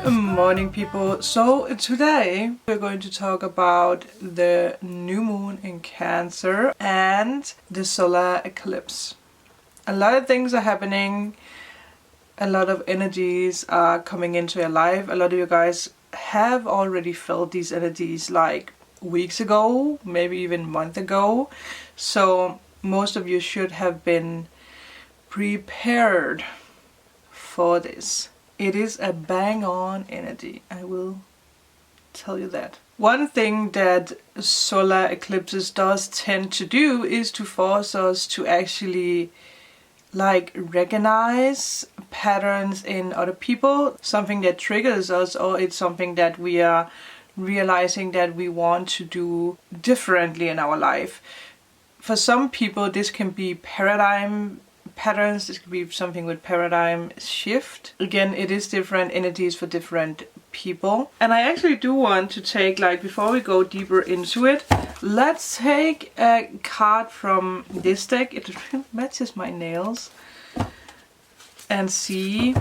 Good morning, people. So today we're going to talk about the new moon in Cancer and the solar eclipse. A lot of things are happening. A lot of energies are coming into your life. A lot of you guys have already felt these energies like weeks ago, maybe even a month ago. So most of you should have been prepared for this. It is a bang-on energy, I will tell you that. One thing that solar eclipses does tend to do is to force us to actually recognize patterns in other people, something that triggers us, or it's something that we are realizing that we want to do differently in our life. For some people this can be paradigm patterns, this could be something with paradigm shift. Again, it is different energies for different people. And I actually do want to take, before we go deeper into it, let's take a card from this deck. It matches my nails. And see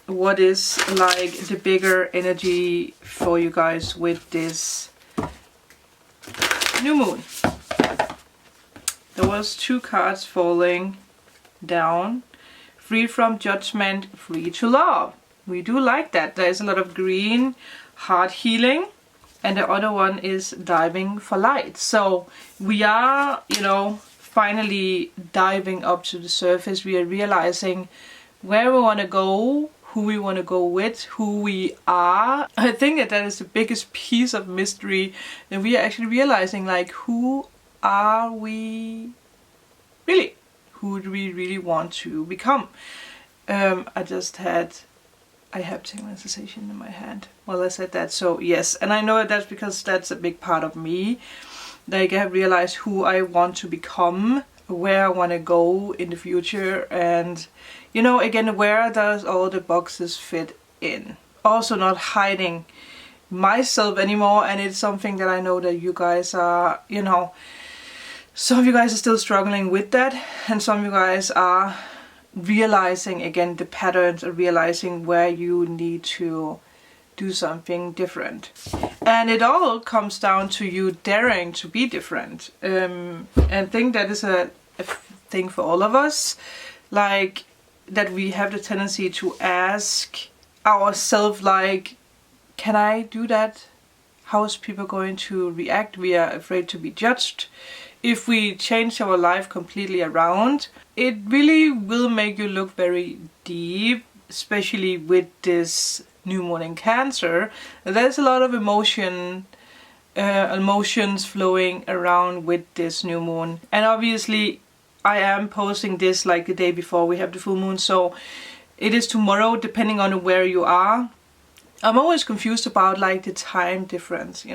what is the bigger energy for you guys with this new moon. There was 2 cards falling down. Free from judgment, free to love. We do like that. There is a lot of green, heart healing, and the other one is diving for light. So we are, finally diving up to the surface. We are realizing where we want to go, who we want to go with, who we are. I think that is the biggest piece of mystery, and we are actually realizing who are we really? Who do we really want to become? I have sensation in my hand while I said that. So yes, and I know that's because that's a big part of me. I have realized who I want to become, where I want to go in the future, and again, where does all the boxes fit in? Also not hiding myself anymore, and it's something that I know that you guys are, some of you guys are still struggling with that, and some of you guys are realizing again the patterns, or realizing where you need to do something different. And it all comes down to you daring to be different. And I think that is a thing for all of us, that we have the tendency to ask ourselves, can I do that? How is people going to react? We are afraid to be judged. If we change our life completely around, it really will make you look very deep, especially with this new moon in Cancer. There's a lot of emotions flowing around with this new moon. And obviously I am posting this the day before we have the full moon, so it is tomorrow, depending on where you are. I'm always confused about the time difference,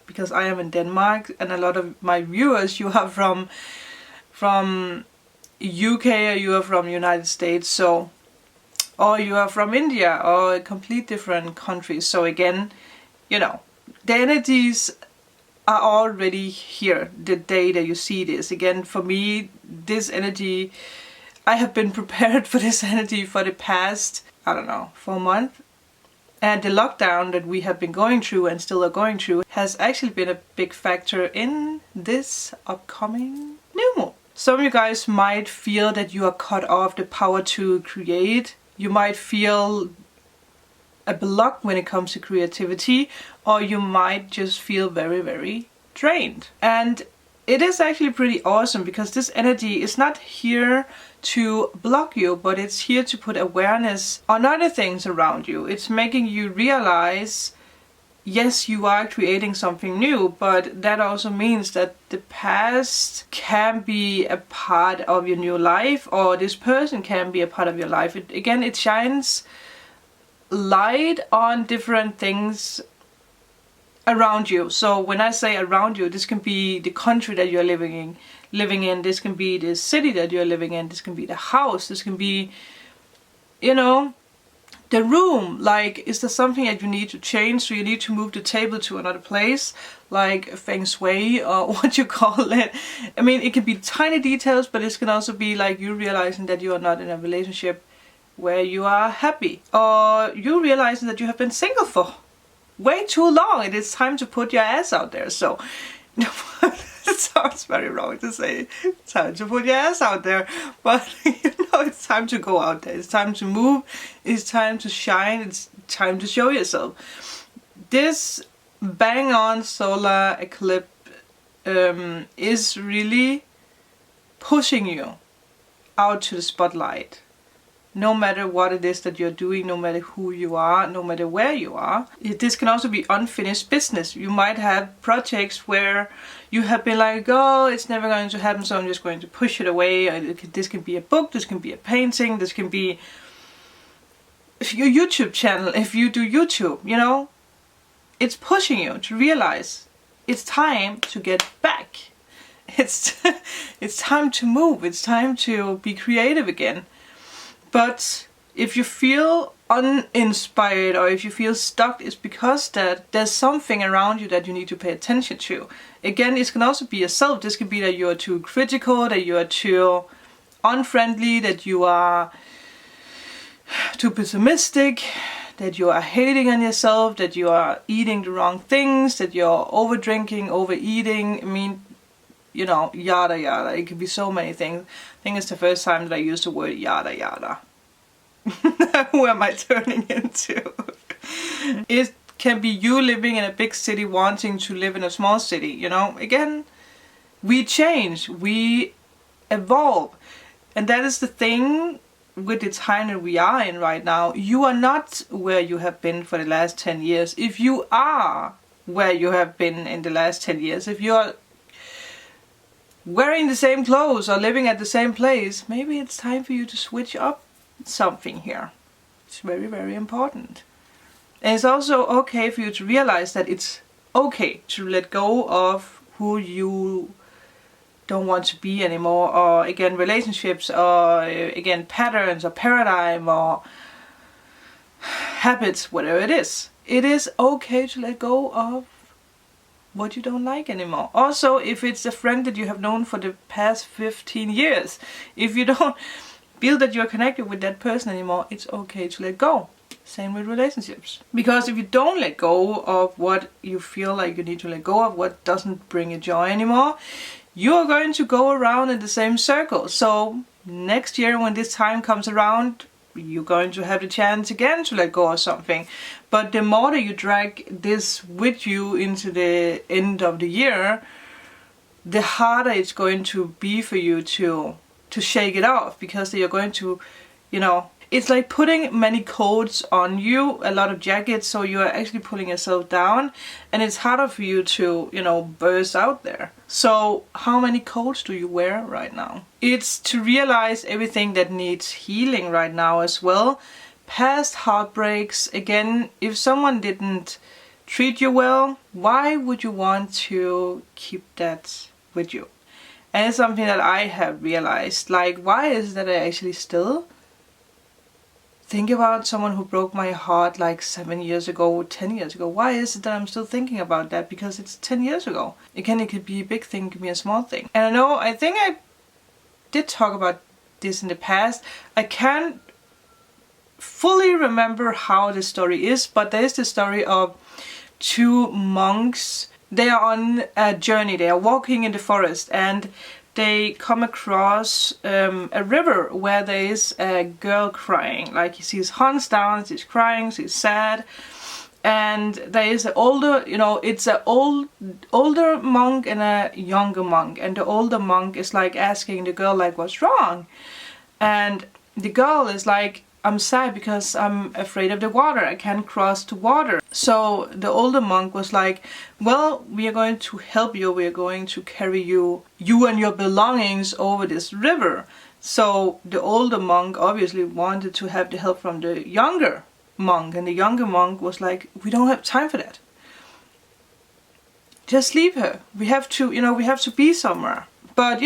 because I am in Denmark, and a lot of my viewers, you are from UK, or you are from United States, so, or you are from India, or a complete different countries. So again, the energies are already here the day that you see this. Again, for me, this energy, I have been prepared for this energy for the past, 4 months. And the lockdown that we have been going through and still are going through has actually been a big factor in this upcoming new moon. Some of you guys might feel that you are cut off the power to create. You might feel a block when it comes to creativity, or you might just feel very, very drained. And it is actually pretty awesome, because this energy is not here to block you, but it's here to put awareness on other things around you. It's making you realize, yes, you are creating something new, but that also means that the past can be a part of your new life, or this person can be a part of your life. It shines light on different things around you. So when I say around you, this can be the country that you're living in, this can be the city that you're living in, this can be the house, this can be, the room. Is there something that you need to change? So you need to move the table to another place, like feng shui, or what you call it. It can be tiny details, but it can also be you realizing that you are not in a relationship where you are happy. Or you realizing that you have been single for way too long. It is time to put your ass out there. So, it sounds very wrong to say it's time to put your ass out there. But, it's time to go out there. It's time to move. It's time to shine. It's time to show yourself. This bang on solar eclipse is really pushing you out to the spotlight. No matter what it is that you're doing, no matter who you are, no matter where you are. This can also be unfinished business. You might have projects where you have been like, oh, it's never going to happen, so I'm just going to push it away. This can be a book, this can be a painting, this can be your YouTube channel if you do YouTube, It's pushing you to realize it's time to get back. It's time to move. It's time to be creative again. But if you feel uninspired or if you feel stuck, it's because that there's something around you that you need to pay attention to. Again, it can also be yourself. This could be that you are too critical, that you are too unfriendly, that you are too pessimistic, that you are hating on yourself, that you are eating the wrong things, that you're over drinking, overeating. I mean, yada yada. It could be so many things. I think it's the first time that I used the word yada yada. Who am I turning into? It can be you living in a big city wanting to live in a small city, Again, we change, we evolve. And that is the thing with the time that we are in right now. You are not where you have been for the last 10 years. If you are where you have been in the last 10 years, if you are wearing the same clothes or living at the same place, maybe it's time for you to switch up something here. It's very, very important. And it's also okay for you to realize that it's okay to let go of who you don't want to be anymore, or again relationships, or again patterns or paradigm or habits, whatever it is. It is okay to let go of what you don't like anymore. Also, if it's a friend that you have known for the past 15 years, if you don't feel that you're connected with that person anymore, it's okay to let go. Same with relationships. Because if you don't let go of what you feel like you need to let go of, what doesn't bring you joy anymore, you are going to go around in the same circle. So next year when this time comes around, you're going to have the chance again to let go of something. But the more that you drag this with you into the end of the year, the harder it's going to be for you to shake it off, because you're going to, it's like putting many coats on you, a lot of jackets, so you are actually pulling yourself down, and it's harder for you to, burst out there. So how many coats do you wear right now? It's to realize everything that needs healing right now as well. Past heartbreaks. Again, if someone didn't treat you well, why would you want to keep that with you? And it's something that I have realized. Like, why is that I actually still think about someone who broke my heart like 7 years ago, 10 years ago? Why is it that I'm still thinking about that? Because it's 10 years ago. Again, it could be a big thing, it could be a small thing. And I think I did talk about this in the past. I can't fully remember how the story is, but there is the story of two monks. They are on a journey, they are walking in the forest, and they come across a river where there is a girl crying. Like, she's hands down, she's crying, she's sad. And there is an older, it's an older monk and a younger monk. And the older monk is like asking the girl like, what's wrong? And the girl is like, I'm sad because I'm afraid of the water. I can't cross the water. So the older monk was like, well, we are going to help you. We are going to carry you and your belongings over this river. So the older monk obviously wanted to have the help from the younger monk. And the younger monk was like, we don't have time for that. Just leave her. We have to, we have to be somewhere. But,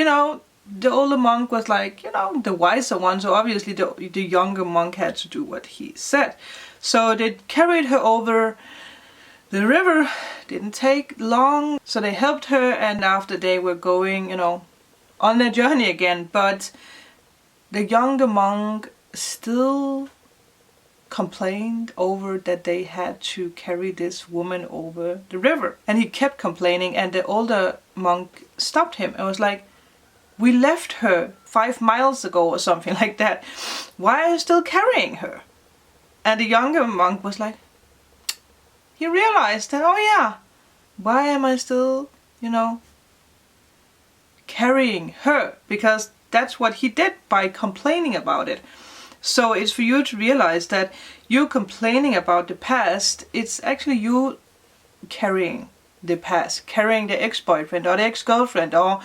the older monk was like, the wiser one, so obviously the younger monk had to do what he said. So they carried her over the river, didn't take long, so they helped her, and after they were going, on their journey again. But the younger monk still complained over that they had to carry this woman over the river. And he kept complaining, and the older monk stopped him and was like, we left her 5 miles ago or something like that. Why are you still carrying her? And the younger monk was like, he realized that, oh yeah, why am I still, carrying her? Because that's what he did by complaining about it. So it's for you to realize that you complaining about the past, it's actually you carrying the past, carrying the ex-boyfriend or the ex-girlfriend, or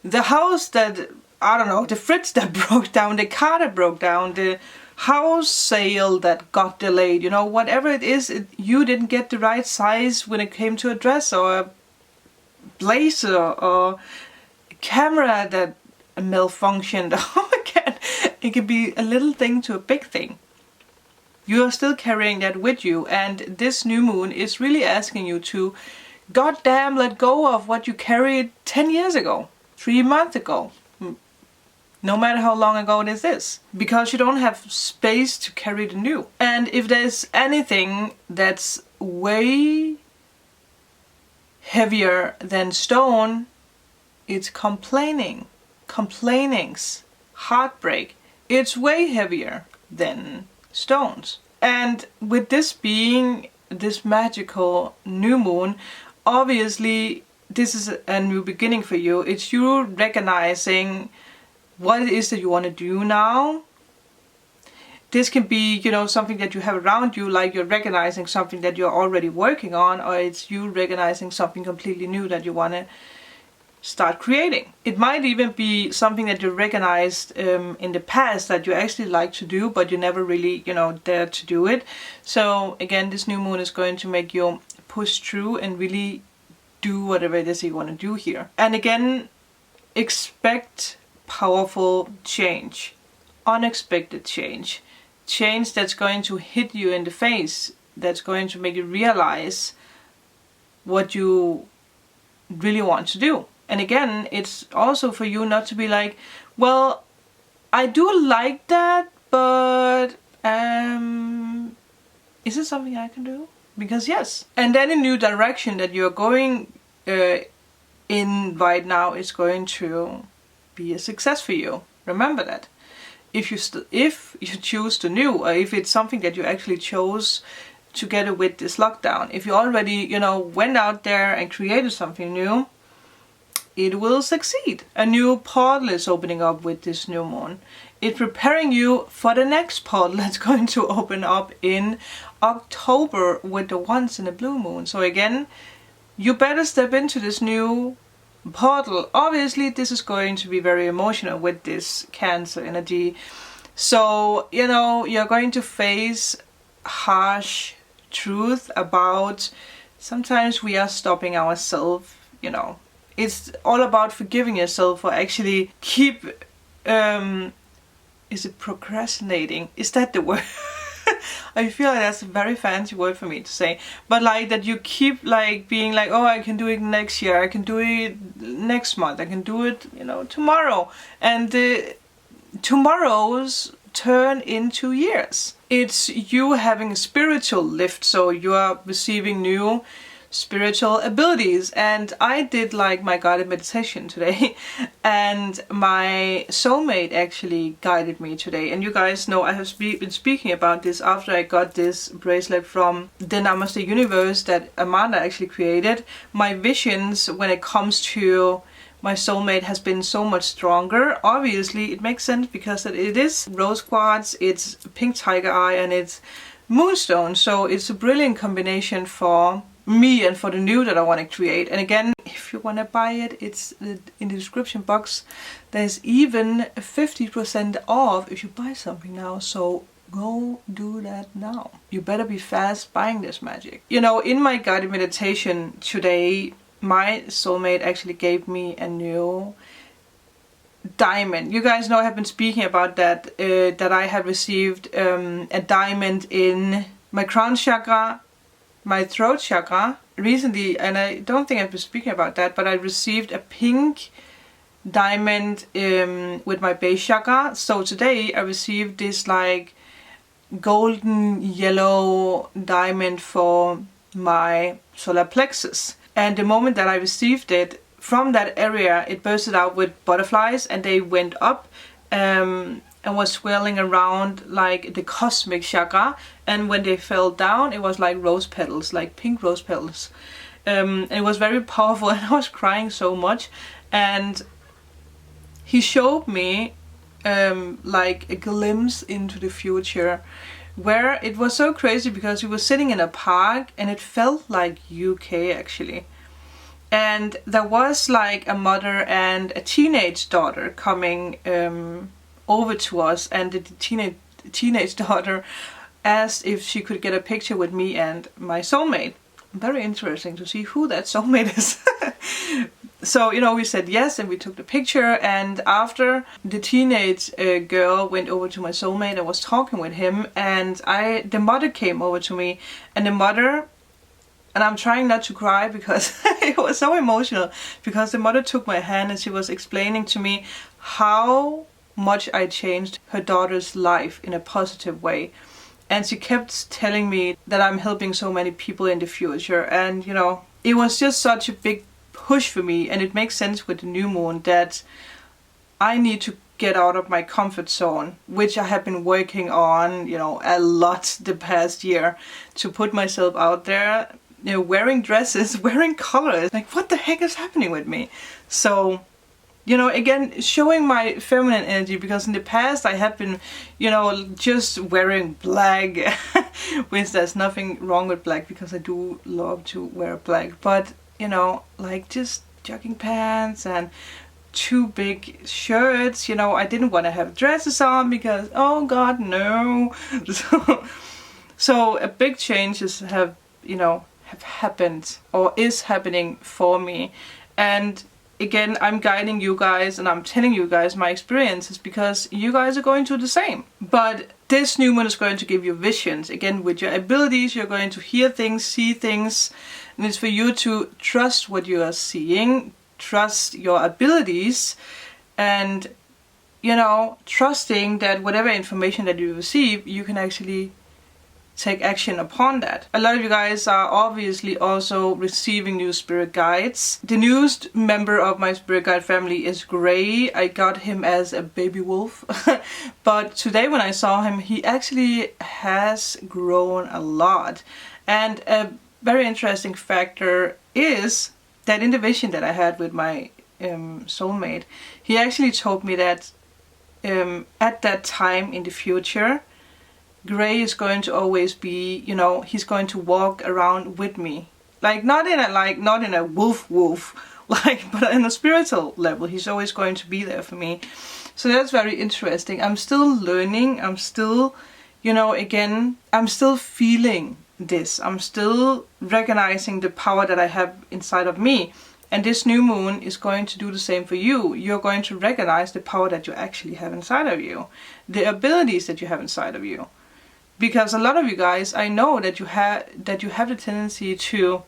the house that, I don't know, the fridge that broke down, the car that broke down, the house sale that got delayed, whatever it is, you didn't get the right size when it came to a dress or a blazer or a camera that malfunctioned. Again, it could be a little thing to a big thing. You are still carrying that with you, and this new moon is really asking you to goddamn let go of what you carried 10 years ago, 3 months ago, no matter how long ago this is, because you don't have space to carry the new. And if there's anything that's way heavier than stone, it's complainings, heartbreak. It's way heavier than stones. And with this being this magical new moon, obviously this is a new beginning for you. It's you recognizing what it is that you want to do now. This can be, something that you have around you, like you're recognizing something that you're already working on, or it's you recognizing something completely new that you want to start creating. It might even be something that you recognized in the past that you actually like to do, but you never really, dared to do it. So again, this new moon is going to make you push through and really do whatever it is you want to do here. And again, expect powerful change, unexpected change that's going to hit you in the face, that's going to make you realize what you really want to do. And again, it's also for you not to be like, well, I do like that, but is it something I can do? Because yes. And then a new direction that you're going in right now is going to be a success for you. Remember that. If you choose the new, or if it's something that you actually chose together with this lockdown, if you already, went out there and created something new, it will succeed. A new portal is opening up with this new moon. It's preparing you for the next portal that's going to open up in October with the once in a blue moon. So again, you better step into this new portal. Obviously, this is going to be very emotional with this Cancer energy. So, you're going to face harsh truth about sometimes we are stopping ourselves, It's all about forgiving yourself for actually is it procrastinating? Is that the word? I feel like that's a very fancy word for me to say. But like that you keep like being like, oh, I can do it next year. I can do it next month. I can do it, tomorrow. And the tomorrows turn into years. It's you having a spiritual lift. So you are receiving new spiritual abilities, and I did like my guided meditation today, and my soulmate actually guided me today. And you guys know I have been speaking about this after I got this bracelet from TheNamasteUniverse that Amanda actually created. My visions when it comes to my soulmate has been so much stronger. Obviously it makes sense because it is rose quartz, it's pink tiger eye, and it's moonstone, so it's a brilliant combination for me and for the new that I want to create. And again, if you want to buy it, it's in the description box. There's even 50% off if you buy something now, so go do that now. You better be fast buying this magic. In my guided meditation today, my soulmate actually gave me a new diamond. You guys know I have been speaking about that, that I have received a diamond in my crown chakra, my throat chakra recently, and I don't think I've been speaking about that, but I received a pink diamond with my base chakra. So today I received this like golden yellow diamond for my solar plexus. And the moment that I received it, from that area it bursted out with butterflies, and they went up and was swirling around like the cosmic chakra, and when they fell down it was like rose petals, like pink rose petals. And it was very powerful, and I was crying so much. And he showed me like a glimpse into the future, where it was so crazy because we were sitting in a park and it felt like UK actually. And there was like a mother and a teenage daughter coming over to us, and the teenage daughter asked if she could get a picture with me and my soulmate. Very interesting to see who that soulmate is. So, you know, we said yes, and we took the picture. And after, the teenage girl went over to my soulmate and was talking with him, and the mother came over to me, and the mother, and I'm trying not to cry because it was so emotional, because the mother took my hand and she was explaining to me how much I changed her daughter's life in a positive way. And she kept telling me that I'm helping so many people in the future. And, you know, it was just such a big push for me. And it makes sense with the new moon that I need to get out of my comfort zone, which I have been working on, you know, a lot the past year, to put myself out there, you know, wearing dresses, wearing colors. Like, what the heck is happening with me? So, you know, again, showing my feminine energy, because in the past I have been, you know, just wearing black, which there's nothing wrong with black, because I do love to wear black, but, you know, like just jogging pants and too big shirts, you know, I didn't want to have dresses on because, oh God, no. So a big changes have, you know, have happened or is happening for me. And again, I'm guiding you guys and I'm telling you guys my experiences because you guys are going through the same. But this new moon is going to give you visions. Again, with your abilities, you're going to hear things, see things, and it's for you to trust what you are seeing, trust your abilities, and, you know, trusting that whatever information that you receive, you can actually take action upon that. A lot of you guys are obviously also receiving new spirit guides. The newest member of my spirit guide family is Gray. I got him as a baby wolf. But today when I saw him, he actually has grown a lot. And a very interesting factor is that in the vision that I had with my soulmate, he actually told me that at that time in the future, Gray is going to always be, you know, he's going to walk around with me. Like not in a wolf, like, but on a spiritual level, he's always going to be there for me. So that's very interesting. I'm still learning. I'm still, you know, again, I'm still feeling this. I'm still recognizing the power that I have inside of me. And this new moon is going to do the same for you. You're going to recognize the power that you actually have inside of you. The abilities that you have inside of you. Because a lot of you guys, I know that you have the tendency to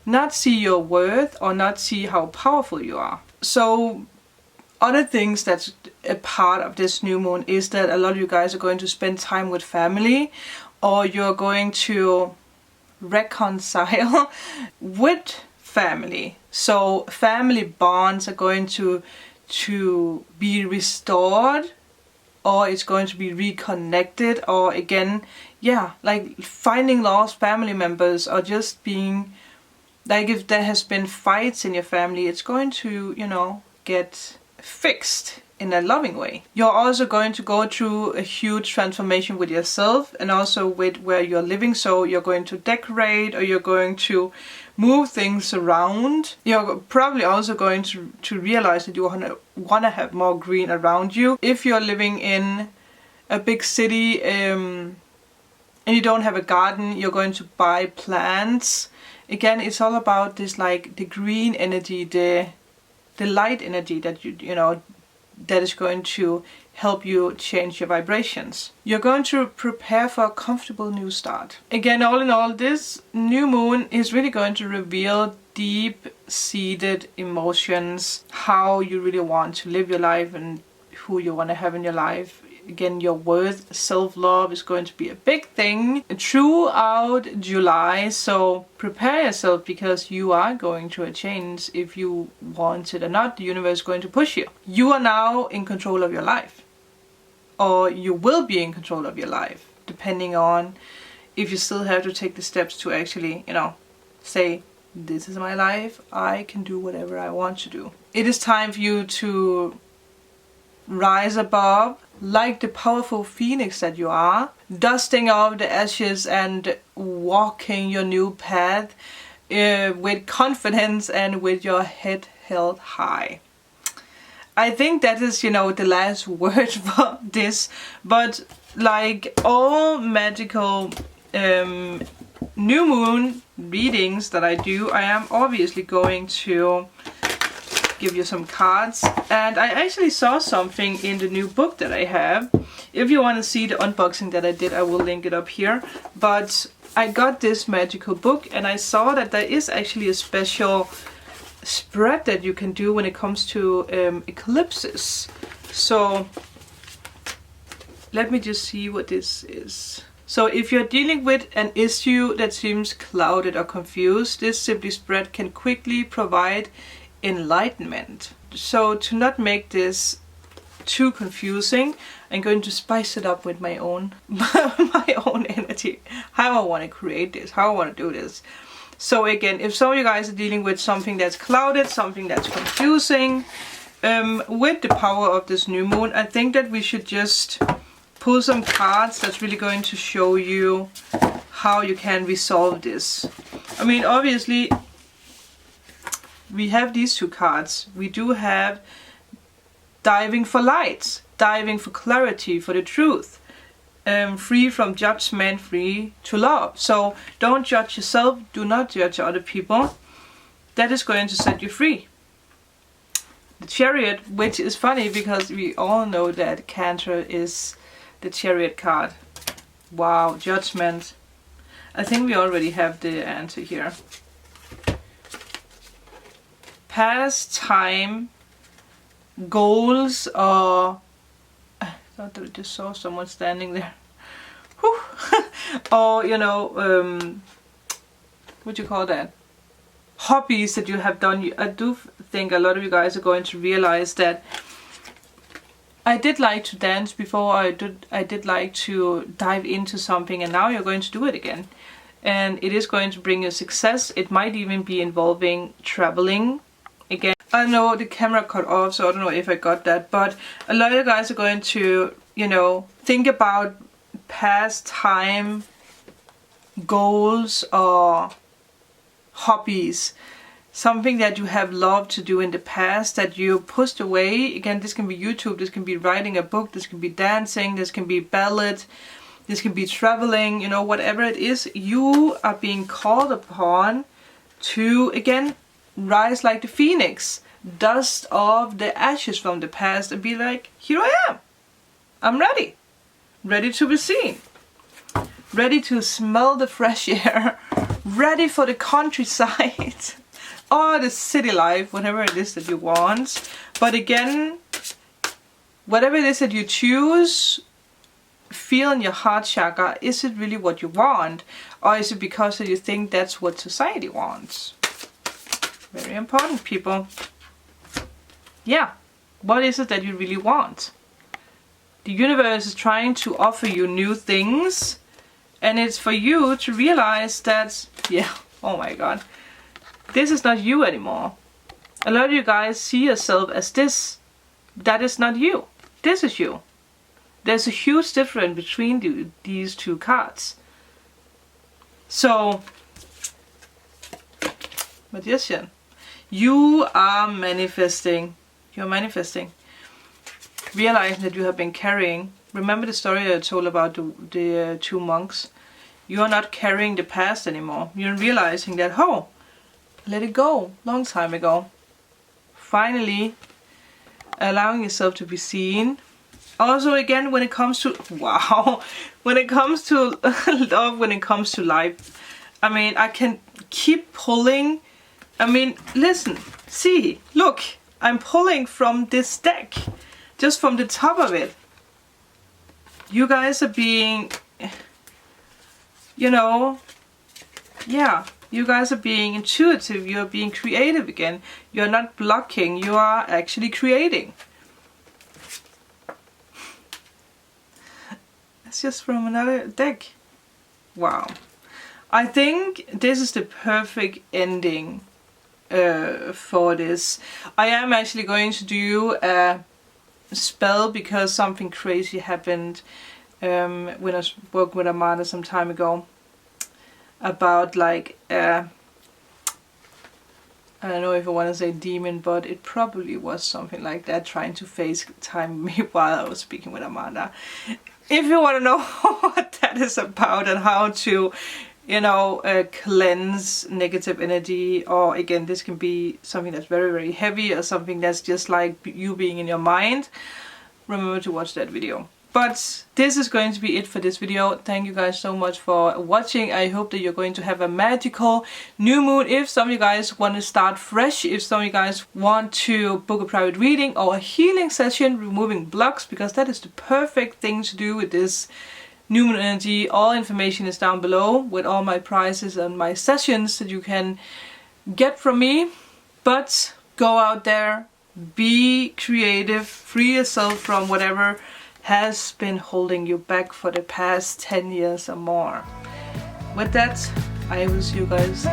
not see your worth or not see how powerful you are. So other things that's a part of this new moon is that a lot of you guys are going to spend time with family, or you're going to reconcile with family. So family bonds are going to be restored, or it's going to be reconnected, or again, yeah, like finding lost family members, or just being, like if there has been fights in your family, it's going to, you know, get fixed in a loving way. You're also going to go through a huge transformation with yourself and also with where you're living. So you're going to decorate, or you're going to move things around. You're probably also going to realize that you want to have more green around you. If you're living in a big city and you don't have a garden, you're going to buy plants. Again, it's all about this, like the green energy, the light energy that you know, that is going to help you change your vibrations. You're going to prepare for a comfortable new start. Again, all in all, this new moon is really going to reveal deep-seated emotions, how you really want to live your life and who you want to have in your life. again, your worth, self-love is going to be a big thing throughout July. So prepare yourself, because you are going through a change. If you want it or not, the universe is going to push you. You are now in control of your life, or you will be in control of your life, depending on if you still have to take the steps to actually, you know, say, this is my life, I can do whatever I want to do. It is time for you to rise above, like the powerful phoenix that you are, dusting off the ashes and walking your new path with confidence and with your head held high. I think that is, you know, the last word for this. But like all magical new moon readings that I do, I am obviously going to give you some cards. And I actually saw something in the new book that I have. If you want to see the unboxing that I did, I will link it up here. But I got this magical book, and I saw that there is actually a special spread that you can do when it comes to eclipses. So let me just see what this is. So if you're dealing with an issue that seems clouded or confused, this Simply spread can quickly provide enlightenment. So to not make this too confusing, I'm going to spice it up with my own my own energy, how I want to create this, how I want to do this. So again, if some of you guys are dealing with something that's clouded, something that's confusing, with the power of this new moon, I think that we should just pull some cards that's really going to show you how you can resolve this. I mean, obviously, we have these two cards. We do have diving for light, diving for clarity, for the truth, free from judgment, free to love. So don't judge yourself, do not judge other people. That is going to set you free. The Chariot, which is funny because we all know that Cancer is the Chariot card. Wow, judgment. I think we already have the answer here. Past time, goals, or I thought that I just saw someone standing there. Whew. Or, you know, what do you call that? Hobbies that you have done. I do think a lot of you guys are going to realize that I did like to dance before, I did like to dive into something, and now you're going to do it again. And it is going to bring you success. It might even be involving traveling again. I know the camera cut off, so I don't know if I got that, but a lot of you guys are going to, you know, think about past time goals or hobbies. Something that you have loved to do in the past that you pushed away. Again, this can be YouTube, this can be writing a book, this can be dancing, this can be ballet, this can be traveling, you know, whatever it is, you are being called upon to, again, rise like the phoenix, dust off the ashes from the past and be like, here I am. I'm ready. Ready to be seen. Ready to smell the fresh air. Ready for the countryside. Or the city life, whatever it is that you want. But again, whatever it is that you choose, feel in your heart chakra, is it really what you want? Or is it because you think that's what society wants? Very important, people. Yeah, what is it that you really want? The universe is trying to offer you new things. And it's for you to realize that, yeah, oh my god, this is not you anymore. A lot of you guys see yourself as this. That is not you. This is you. There's a huge difference between these two cards. So, Magician, you are manifesting. You're manifesting. Realizing that you have been carrying. Remember the story I told about the two monks? You are not carrying the past anymore. You're realizing that, oh, let it go, long time ago. Finally, allowing yourself to be seen. Also, again, when it comes to, wow, when it comes to love, when it comes to life, I mean, I can keep pulling. I mean, listen, see, look, I'm pulling from this deck, just from the top of it. you guys are being, you know, yeah, you guys are being intuitive, you're being creative again. You're not blocking, you are actually creating. It's just from another deck. Wow. I think this is the perfect ending for this. I am actually going to do a spell because something crazy happened when I spoke with Amanda some time ago about like I don't know if I want to say demon, but it probably was something like that, trying to FaceTime me while I was speaking with Amanda. If you want to know what that is about and how to, you know, cleanse negative energy, or again, this can be something that's very, very heavy or something that's just like you being in your mind, remember to watch that video. But this is going to be it for this video. Thank you guys so much for watching. I hope that you're going to have a magical new moon. If some of you guys want to start fresh, if some of you guys want to book a private reading or a healing session, removing blocks, because that is the perfect thing to do with this new moon energy. All information is down below with all my prices and my sessions that you can get from me. But go out there, be creative, free yourself from whatever has been holding you back for the past 10 years or more. With that, I will see you guys